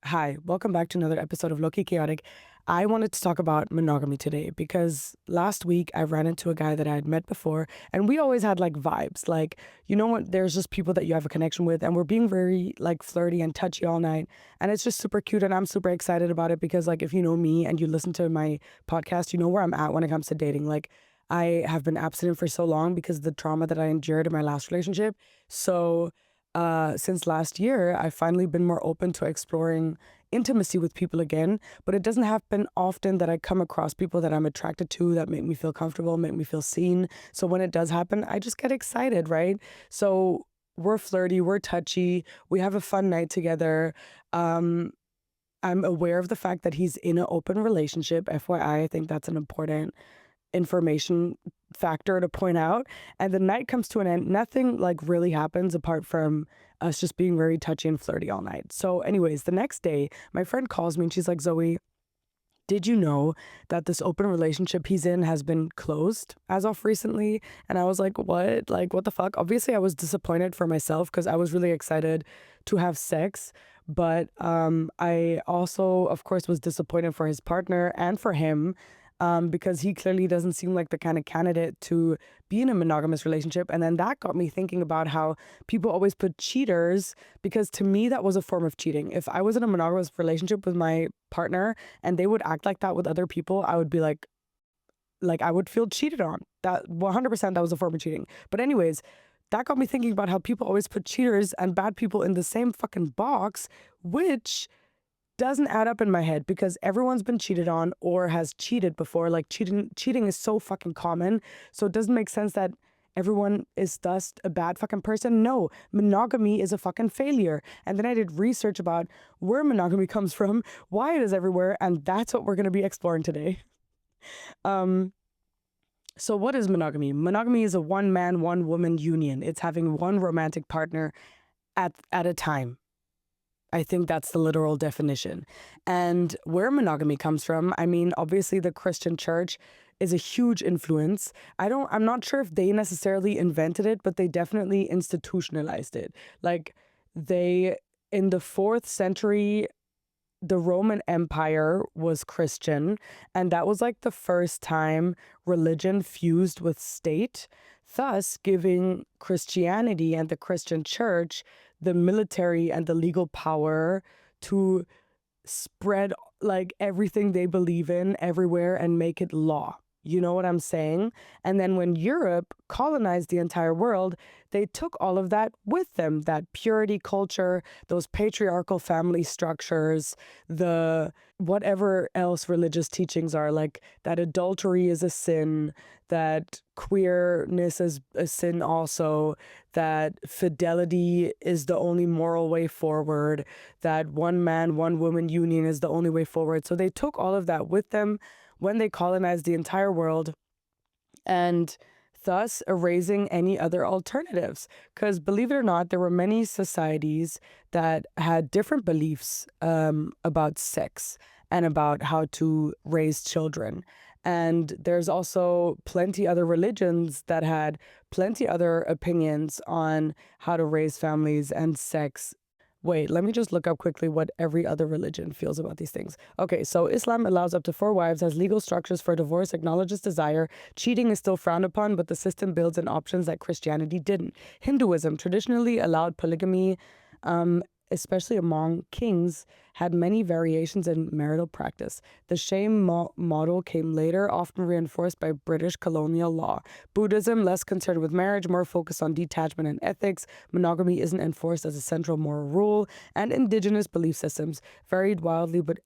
Hi, welcome back to another episode of Lowkey Chaotic. I wanted to talk about monogamy today because last week I ran into a guy that I had met before and we always had like vibes. Like, you know what? There's just people that you have a connection with and we're being very like flirty and touchy all night. And it's just super cute and I'm super excited about it because like if you know me and you listen to my podcast, you know where I'm at when it comes to dating. Like I have been abstinent for so long because of the trauma that I endured in my last relationship. So since last year, I've finally been more open to exploring intimacy with people again, but it doesn't happen often that I come across people that I'm attracted to that make me feel comfortable, make me feel seen. So when it does happen, I just get excited, right? So we're flirty, we're touchy, we have a fun night together. I'm aware of the fact that he's in an open relationship. FYI, I think that's an important information factor to point out. And the night comes to an end. Nothing like really happens apart from us just being very touchy and flirty all night. So anyways, the next day, my friend calls me and she's like, Zoe, did you know that this open relationship he's in has been closed as of recently? And I was like, what? Like, what the fuck? Obviously, I was disappointed for myself because I was really excited to have sex. But I also, of course, was disappointed for his partner and for him because he clearly doesn't seem like the kind of candidate to be in a monogamous relationship. And then that got me thinking about how people always put cheaters, because to me, that was a form of cheating. If I was in a monogamous relationship with my partner and they would act like that with other people, I would be like I would feel cheated on. That 100% that was a form of cheating. But anyways, that got me thinking about how people always put cheaters and bad people in the same fucking box, which doesn't add up in my head because everyone's been cheated on or has cheated before. Like cheating is so fucking common. So it doesn't make sense that everyone is thus a bad fucking person. No, monogamy is a fucking failure. And then I did research about where monogamy comes from, why it is everywhere, and that's what we're going to be exploring today. So what is monogamy? Monogamy is a one man, one woman union. It's having one romantic partner at a time. I think that's the literal definition. And where monogamy comes from, I mean, obviously the Christian church is a huge influence. I'm not sure if they necessarily invented it, but they definitely institutionalized it. Like in the 4th century, the Roman Empire was Christian, and that was like the first time religion fused with state, thus giving Christianity and the Christian church the military and the legal power to spread like everything they believe in everywhere and make it law. You know what I'm saying? And then when Europe colonized the entire world, they took all of that with them, that purity culture, those patriarchal family structures, the whatever else religious teachings are, like that adultery is a sin, that queerness is a sin also, that fidelity is the only moral way forward, that one man, one woman union is the only way forward. So they took all of that with them when they colonized the entire world, and thus erasing any other alternatives. Because believe it or not, there were many societies that had different beliefs about sex and about how to raise children. And there's also plenty other religions that had plenty other opinions on how to raise families and sex. Wait, let me just look up quickly what every other religion feels about these things. Okay, so Islam allows up to 4 wives, has legal structures for divorce, acknowledges desire. Cheating is still frowned upon, but the system builds in options that Christianity didn't. Hinduism traditionally allowed polygamy, especially among kings, had many variations in marital practice. The shame model came later, often reinforced by British colonial law. Buddhism, less concerned with marriage, more focused on detachment and ethics. Monogamy isn't enforced as a central moral rule. And indigenous belief systems varied wildly, but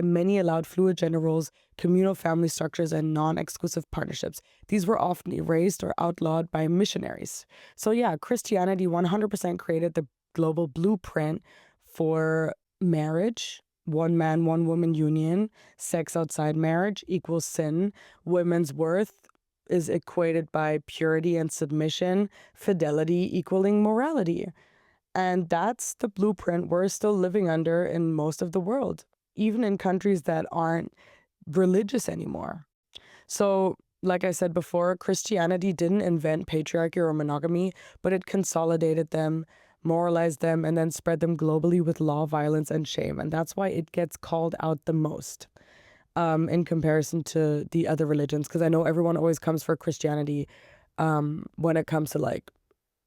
many allowed fluid gender roles, communal family structures, and non-exclusive partnerships. These were often erased or outlawed by missionaries. So yeah, Christianity 100% created the global blueprint for marriage, one man, one woman union, sex outside marriage equals sin, women's worth is equated by purity and submission, fidelity equaling morality. And that's the blueprint we're still living under in most of the world, even in countries that aren't religious anymore. So, like I said before, Christianity didn't invent patriarchy or monogamy, but it consolidated them moralize them, and then spread them globally with law, violence, and shame. And that's why it gets called out the most in comparison to the other religions. Because I know everyone always comes for Christianity when it comes to like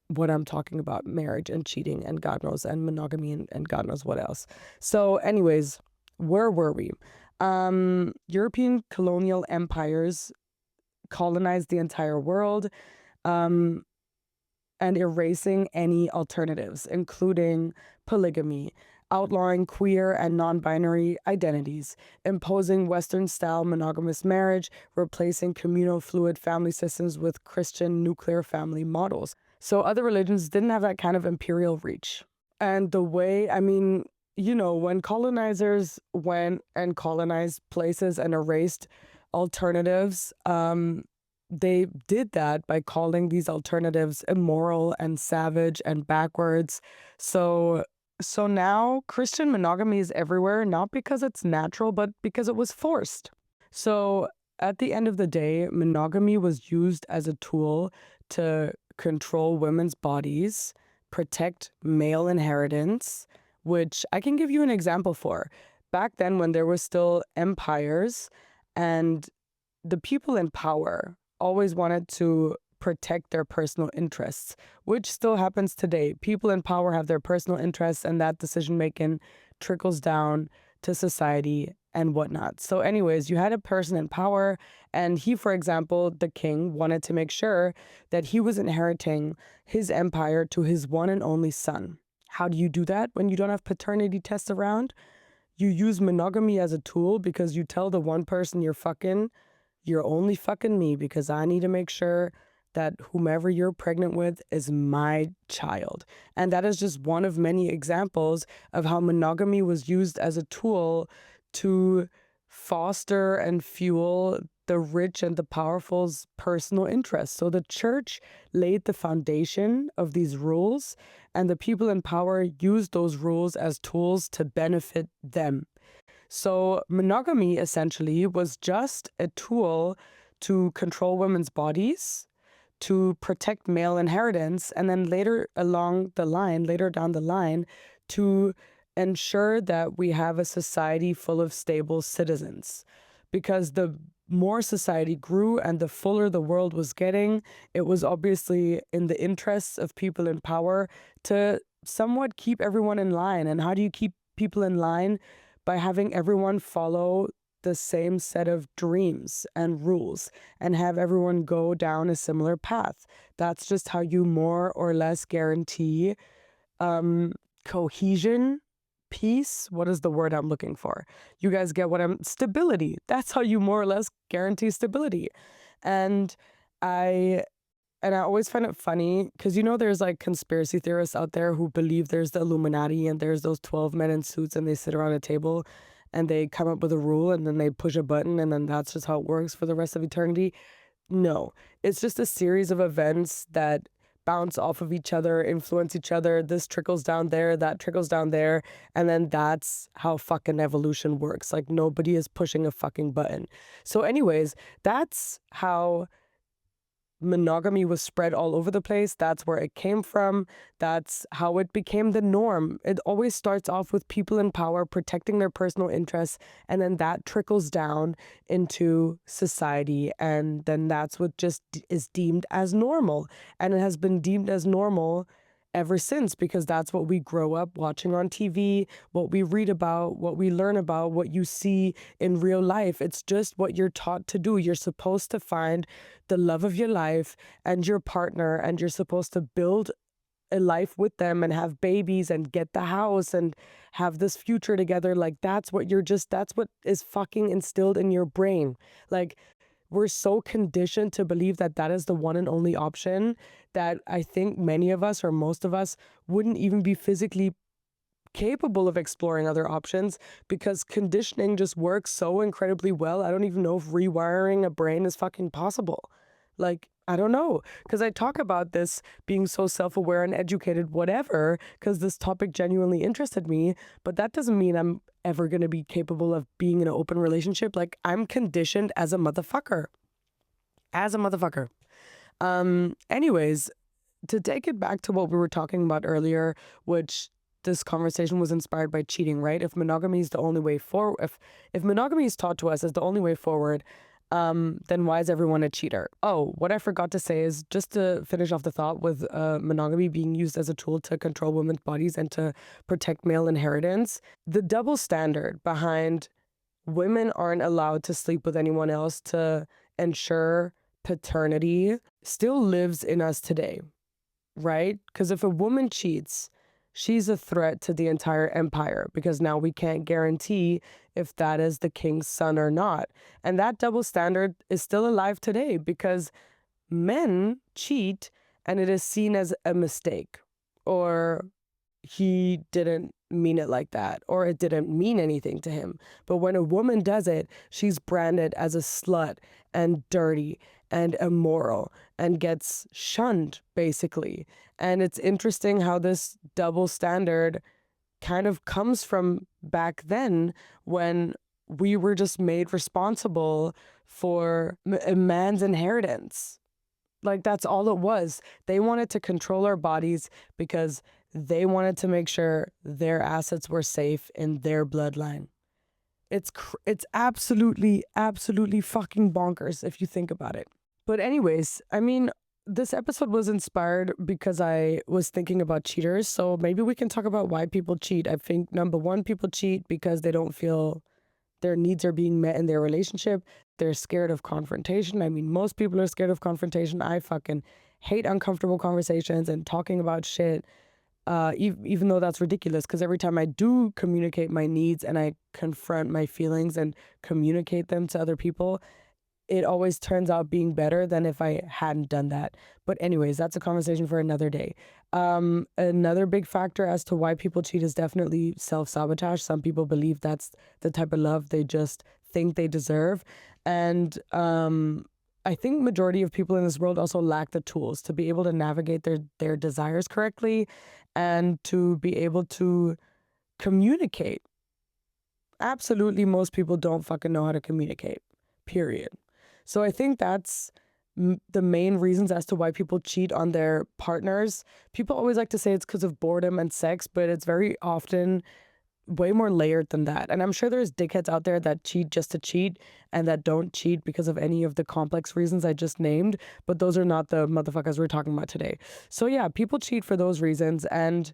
what I'm talking about, marriage and cheating and God knows, and monogamy and God knows what else. So anyways, where were we? European colonial empires colonized the entire world, and erasing any alternatives, including polygamy, outlawing queer and non-binary identities, imposing Western-style monogamous marriage, replacing communal fluid family systems with Christian nuclear family models. So other religions didn't have that kind of imperial reach. And the way, I mean, when colonizers went and colonized places and erased alternatives, they did that by calling these alternatives immoral and savage and backwards. So now Christian monogamy is everywhere, not because it's natural, but because it was forced. So at the end of the day, monogamy was used as a tool to control women's bodies, protect male inheritance, which I can give you an example for. Back then, when there were still empires, and the people in power always wanted to protect their personal interests, which still happens today. People in power have their personal interests, and that decision-making trickles down to society and whatnot. So anyways, you had a person in power, and he, for example, the king, wanted to make sure that he was inheriting his empire to his one and only son. How do you do that when you don't have paternity tests around? You use monogamy as a tool because you tell the one person you're fucking, you're only fucking me because I need to make sure that whomever you're pregnant with is my child. And that is just one of many examples of how monogamy was used as a tool to foster and fuel the rich and the powerful's personal interests. So the church laid the foundation of these rules, and the people in power used those rules as tools to benefit them. So monogamy essentially was just a tool to control women's bodies, to protect male inheritance, and then later down the line, to ensure that we have a society full of stable citizens. Because the more society grew and the fuller the world was getting, it was obviously in the interests of people in power to somewhat keep everyone in line. And how do you keep people in line? By having everyone follow the same set of dreams and rules and have everyone go down a similar path. That's just how you more or less guarantee cohesion, peace. What is the word I'm looking for? You guys get stability. That's how you more or less guarantee stability. And I always find it funny because, there's like conspiracy theorists out there who believe there's the Illuminati and there's those 12 men in suits and they sit around a table and they come up with a rule and then they push a button and then that's just how it works for the rest of eternity. No, it's just a series of events that bounce off of each other, influence each other. This trickles down there, that trickles down there. And then that's how fucking evolution works. Like nobody is pushing a fucking button. So anyways, that's how monogamy was spread all over the place. That's where it came from. That's how it became the norm. It always starts off with people in power protecting their personal interests, and then that trickles down into society, and then that's what just is deemed as normal. And it has been deemed as normal ever since, because that's what we grow up watching on TV, what we read about, what we learn about, what you see in real life. It's just what you're taught to do. You're supposed to find the love of your life and your partner, and you're supposed to build a life with them and have babies and get the house and have this future together. Like that's what is fucking instilled in your brain. Like we're so conditioned to believe that that is the one and only option that I think many of us or most of us wouldn't even be physically capable of exploring other options, because conditioning just works so incredibly well. I don't even know if rewiring a brain is fucking possible. Like, I don't know, because I talk about this being so self-aware and educated, whatever, because this topic genuinely interested me, but that doesn't mean I'm ever going to be capable of being in an open relationship. Like, I'm conditioned as a motherfucker. Anyways, to take it back to what we were talking about earlier, which this conversation was inspired by cheating, right? If monogamy is the only way forward, if monogamy is taught to us as the only way forward, then why is everyone a cheater? Oh, what I forgot to say is, just to finish off the thought, with monogamy being used as a tool to control women's bodies and to protect male inheritance, the double standard behind women aren't allowed to sleep with anyone else to ensure paternity still lives in us today, right? Because if a woman cheats, she's a threat to the entire empire, because now we can't guarantee if that is the king's son or not. And that double standard is still alive today because men cheat and it is seen as a mistake, or he didn't mean it like that, or it didn't mean anything to him. But when a woman does it, she's branded as a slut and dirty and immoral and gets shunned, basically. And it's interesting how this double standard kind of comes from back then, when we were just made responsible for a man's inheritance. Like, that's all it was. They wanted to control our bodies because they wanted to make sure their assets were safe in their bloodline. It's absolutely fucking bonkers if you think about it. But anyways, I mean, this episode was inspired because I was thinking about cheaters. So maybe we can talk about why people cheat. I think number one, people cheat because they don't feel their needs are being met in their relationship. They're scared of confrontation. I mean, most people are scared of confrontation. I fucking hate uncomfortable conversations and talking about shit, even though that's ridiculous, because every time I do communicate my needs and I confront my feelings and communicate them to other people, it always turns out being better than if I hadn't done that. But anyways, that's a conversation for another day. Another big factor as to why people cheat is definitely self-sabotage. Some people believe that's the type of love they just think they deserve. And I think majority of people in this world also lack the tools to be able to navigate their desires correctly and to be able to communicate. Absolutely, most people don't fucking know how to communicate, period. So I think that's the main reasons as to why people cheat on their partners. People always like to say it's because of boredom and sex, but it's very often way more layered than that. And I'm sure there's dickheads out there that cheat just to cheat and that don't cheat because of any of the complex reasons I just named, but those are not the motherfuckers we're talking about today. So yeah, people cheat for those reasons, and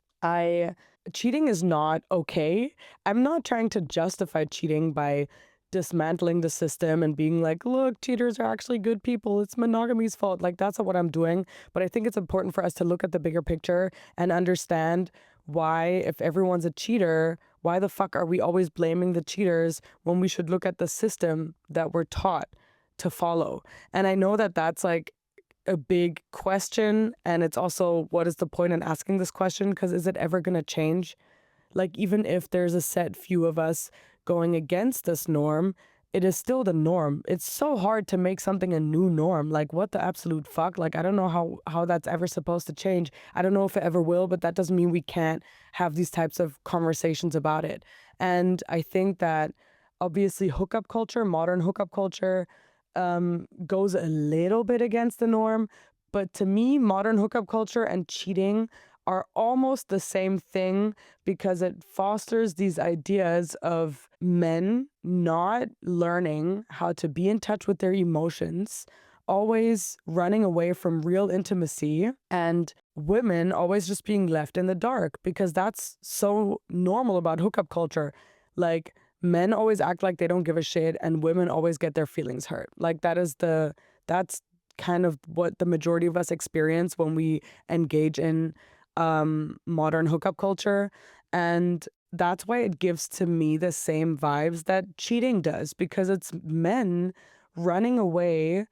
cheating is not okay. I'm not trying to justify cheating by dismantling the system and being like, look, cheaters are actually good people, it's monogamy's fault. Like, that's not what I'm doing. But I think it's important for us to look at the bigger picture and understand why, if everyone's a cheater, why the fuck are we always blaming the cheaters when we should look at the system that we're taught to follow? And I know that that's like a big question, and it's also, what is the point in asking this question? Because is it ever going to change? Like, even if there's a set few of us going against this norm, it is still the norm. It's so hard to make something a new norm. Like, what the absolute fuck? Like, I don't know how that's ever supposed to change. I don't know if it ever will, but that doesn't mean we can't have these types of conversations about it. And I think that obviously hookup culture, modern hookup culture, goes a little bit against the norm. But to me, modern hookup culture and cheating are almost the same thing, because it fosters these ideas of men not learning how to be in touch with their emotions, always running away from real intimacy, and women always just being left in the dark, because that's so normal about hookup culture. Like, men always act like they don't give a shit and women always get their feelings hurt. Like, that's kind of what the majority of us experience when we engage in modern hookup culture. And that's why it gives to me the same vibes that cheating does, because it's men running away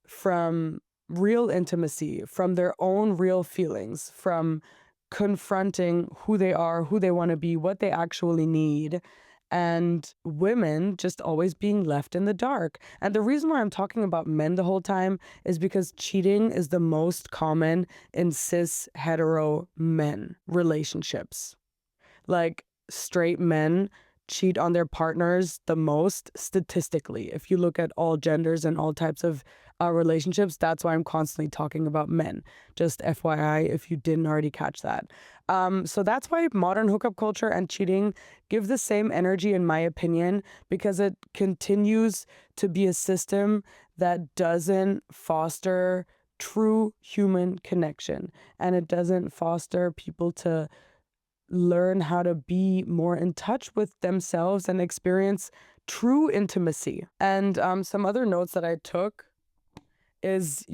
from real intimacy, from their own real feelings, from confronting who they are, who they want to be, what they actually need, and women just always being left in the dark. And the reason why I'm talking about men the whole time is because cheating is the most common in cis hetero men relationships. Like, straight men cheat on their partners the most statistically. If you look at all genders and all types of relationships, that's why I'm constantly talking about men. Just FYI, if you didn't already catch that. So that's why modern hookup culture and cheating give the same energy, in my opinion, because it continues to be a system that doesn't foster true human connection, and it doesn't foster people to learn how to be more in touch with themselves and experience true intimacy. And some other notes that I took is,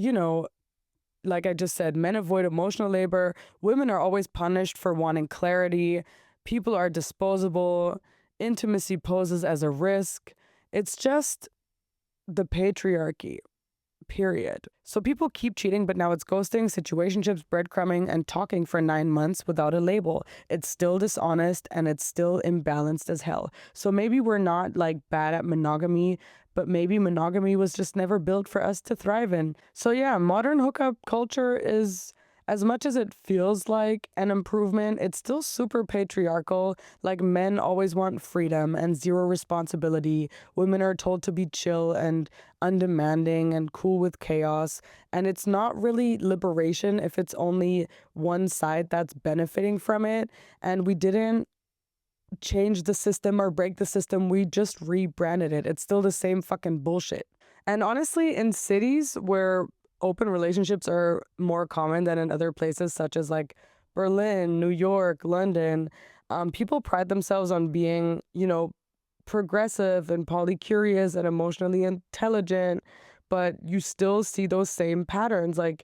like I just said, men avoid emotional labor. Women are always punished for wanting clarity. People are disposable. Intimacy poses as a risk. It's just the patriarchy. Period. So people keep cheating, but now it's ghosting, situationships, breadcrumbing, and talking for 9 months without a label. It's still dishonest and it's still imbalanced as hell. So maybe we're not like bad at monogamy, but maybe monogamy was just never built for us to thrive in. So yeah, modern hookup culture is, as much as it feels like an improvement, it's still super patriarchal. Like, men always want freedom and zero responsibility. Women are told to be chill and undemanding and cool with chaos. And it's not really liberation if it's only one side that's benefiting from it. And we didn't change the system or break the system. We just rebranded it. It's still the same fucking bullshit. And honestly, in cities where open relationships are more common than in other places, such as like Berlin, New York, London, people pride themselves on being, progressive and polycurious and emotionally intelligent, but you still see those same patterns, like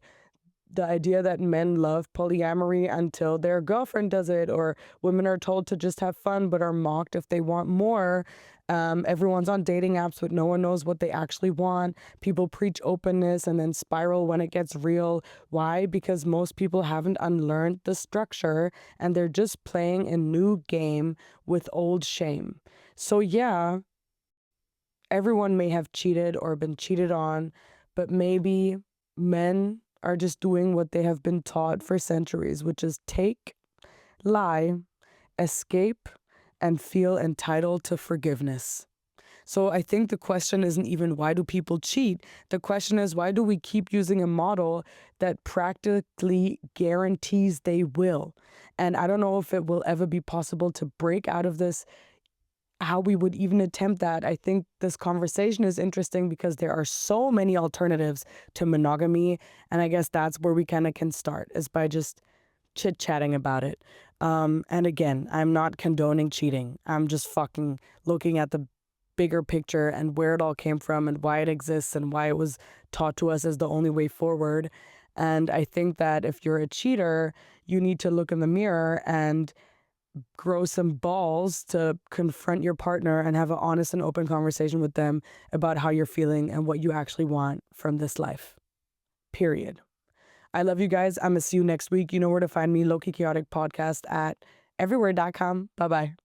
the idea that men love polyamory until their girlfriend does it, or women are told to just have fun but are mocked if they want more. Everyone's on dating apps, but no one knows what they actually want. People preach openness and then spiral when it gets real. Why? Because most people haven't unlearned the structure and they're just playing a new game with old shame. So yeah, everyone may have cheated or been cheated on, but maybe men are just doing what they have been taught for centuries, which is take, lie, escape, and feel entitled to forgiveness. So I think the question isn't even why do people cheat? The question is, why do we keep using a model that practically guarantees they will? And I don't know if it will ever be possible to break out of this, how we would even attempt that. I think this conversation is interesting because there are so many alternatives to monogamy. And I guess that's where we kind of can start, is by just chit-chatting about it. And again, I'm not condoning cheating. I'm just fucking looking at the bigger picture and where it all came from and why it exists and why it was taught to us as the only way forward. And I think that if you're a cheater, you need to look in the mirror and grow some balls to confront your partner and have an honest and open conversation with them about how you're feeling and what you actually want from this life. Period. I love you guys. I'm going to see you next week. You know where to find me, Lowkey Chaotic Podcast at everywhere.com. Bye-bye.